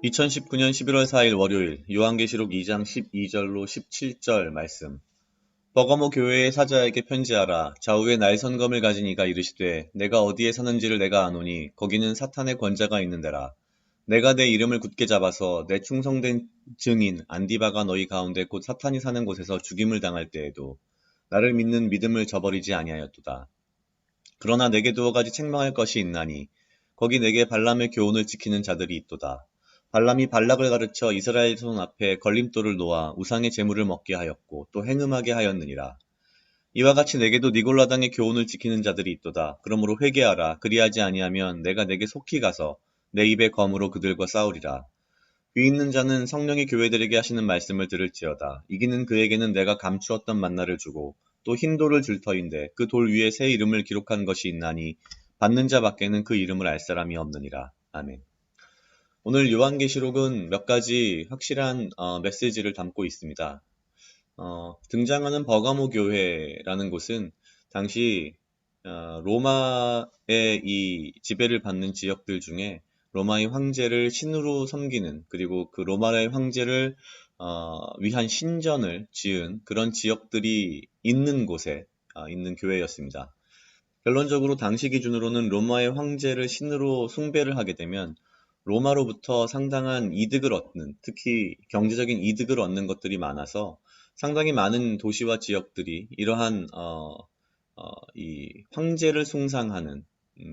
2019년 11월 4일 월요일 요한계시록 2장 12절로 17절 말씀. 버가모 교회의 사자에게 편지하라. 좌우에 날선검을 가진 이가 이르시되 내가 어디에 사는지를 내가 아노니 거기는 사탄의 권자가 있는 데라. 내가 내 이름을 굳게 잡아서 내 충성된 증인 안디바가 너희 가운데 곧 사탄이 사는 곳에서 죽임을 당할 때에도 나를 믿는 믿음을 저버리지 아니하였도다. 그러나 내게 두어 가지 책망할 것이 있나니 거기 내게 발람의 교훈을 지키는 자들이 있도다. 발람이 발락을 가르쳐 이스라엘 손 앞에 걸림돌을 놓아 우상의 제물을 먹게 하였고 또 행음하게 하였느니라. 이와 같이 내게도 니골라당의 교훈을 지키는 자들이 있도다. 그러므로 회개하라. 그리하지 아니하면 내가 내게 속히 가서 내 입의 검으로 그들과 싸우리라. 귀 있는 자는 성령이 교회들에게 하시는 말씀을 들을지어다. 이기는 그에게는 내가 감추었던 만나를 주고 또 흰 돌을 줄 터인데 그 돌 위에 새 이름을 기록한 것이 있나니 받는 자 밖에는 그 이름을 알 사람이 없느니라. 아멘. 오늘 요한계시록은 몇 가지 확실한 메시지를 담고 있습니다. 등장하는 버가모 교회라는 곳은 당시 로마의 이 지배를 받는 지역들 중에 로마의 황제를 신으로 섬기는, 그리고 그 로마의 황제를 위한 신전을 지은 그런 지역들이 있는 곳에 있는 교회였습니다. 결론적으로 당시 기준으로는 로마의 황제를 신으로 숭배를 하게 되면 로마로부터 상당한 이득을 얻는, 특히 경제적인 이득을 얻는 것들이 많아서 상당히 많은 도시와 지역들이 이러한 이 황제를 숭상하는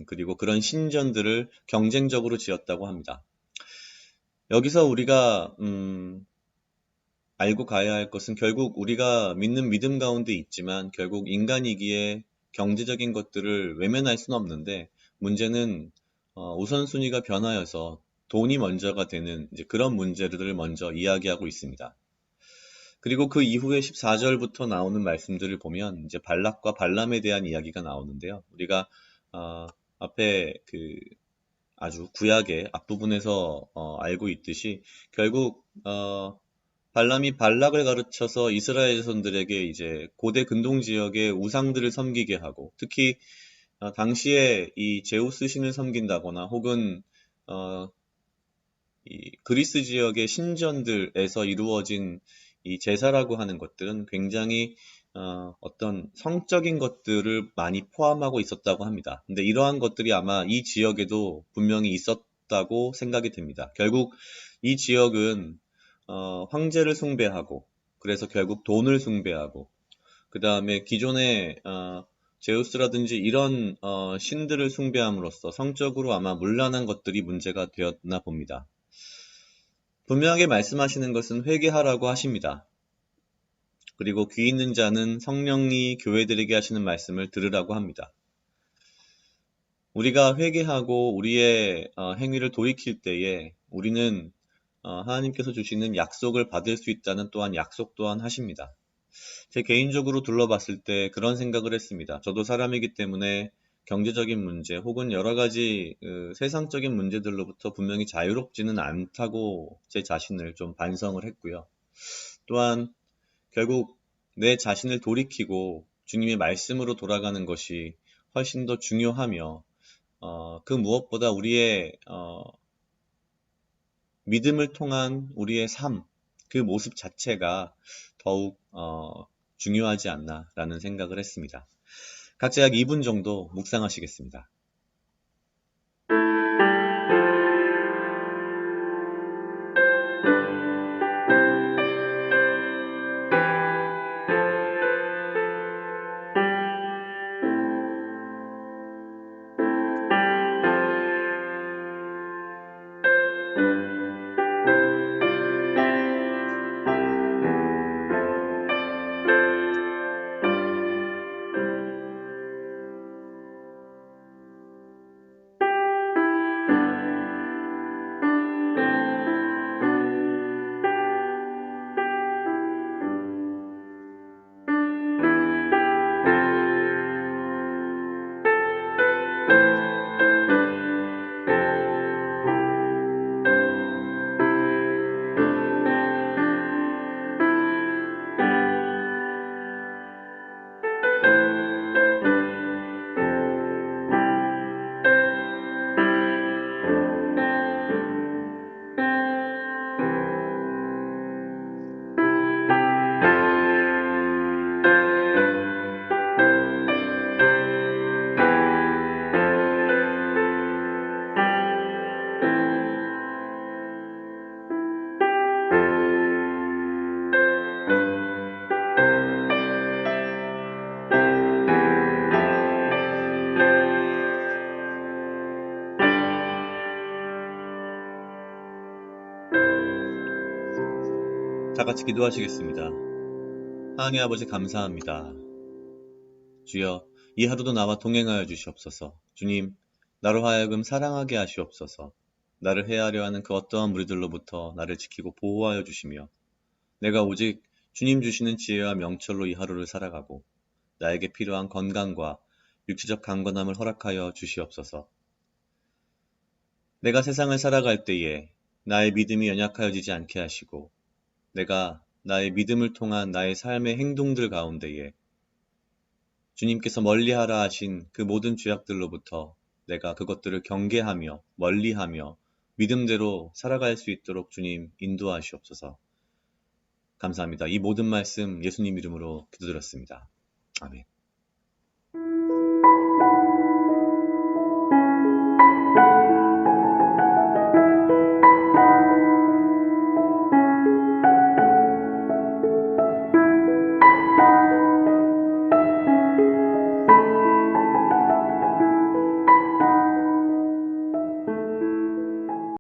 그리고 그런 신전들을 경쟁적으로 지었다고 합니다. 여기서 우리가 알고 가야 할 것은 결국 우리가 믿는 믿음 가운데 있지만 결국 인간이기에 경제적인 것들을 외면할 수는 없는데, 문제는 우선순위가 변하여서 돈이 먼저가 되는 이제 그런 문제들을 먼저 이야기하고 있습니다. 그리고 그 이후에 14절부터 나오는 말씀들을 보면 이제 발락과 발람에 대한 이야기가 나오는데요. 우리가 앞에 그 아주 구약의 앞부분에서 알고 있듯이 결국 발람이 발락을 가르쳐서 이스라엘 자손들에게 이제 고대 근동 지역의 우상들을 섬기게 하고, 특히 당시에 이 제우스 신을 섬긴다거나 혹은 이 그리스 지역의 신전들에서 이루어진 이 제사라고 하는 것들은 굉장히 어떤 성적인 것들을 많이 포함하고 있었다고 합니다. 근데 이러한 것들이 아마 이 지역에도 분명히 있었다고 생각이 됩니다. 결국 이 지역은 황제를 숭배하고, 그래서 결국 돈을 숭배하고, 그 다음에 기존의 제우스라든지 이런 신들을 숭배함으로써 성적으로 아마 문란한 것들이 문제가 되었나 봅니다. 분명하게 말씀하시는 것은 회개하라고 하십니다. 그리고 귀 있는 자는 성령이 교회들에게 하시는 말씀을 들으라고 합니다. 우리가 회개하고 우리의 행위를 돌이킬 때에 우리는 하나님께서 주시는 약속을 받을 수 있다는 또한 약속 또한 하십니다. 제 개인적으로 둘러봤을 때 그런 생각을 했습니다. 저도 사람이기 때문에 경제적인 문제 혹은 여러 가지 세상적인 문제들로부터 분명히 자유롭지는 않다고 제 자신을 좀 반성을 했고요. 또한 결국 내 자신을 돌이키고 주님의 말씀으로 돌아가는 것이 훨씬 더 중요하며 그 무엇보다 우리의 믿음을 통한 우리의 삶, 그 모습 자체가 더욱 중요하지 않나라는 생각을 했습니다. 각자 약 2분 정도 묵상하시겠습니다. 다 같이 기도하시겠습니다. 하나님 아버지 감사합니다. 주여, 이 하루도 나와 동행하여 주시옵소서. 주님, 나로 하여금 사랑하게 하시옵소서. 나를 해하려 하는 그 어떠한 무리들로부터 나를 지키고 보호하여 주시며 내가 오직 주님 주시는 지혜와 명철로 이 하루를 살아가고 나에게 필요한 건강과 육체적 강건함을 허락하여 주시옵소서. 내가 세상을 살아갈 때에 나의 믿음이 연약하여지지 않게 하시고 내가 나의 믿음을 통한 나의 삶의 행동들 가운데에 주님께서 멀리하라 하신 그 모든 죄악들로부터 내가 그것들을 경계하며 멀리하며 믿음대로 살아갈 수 있도록 주님 인도하시옵소서. 감사합니다. 이 모든 말씀 예수님 이름으로 기도드렸습니다. 아멘.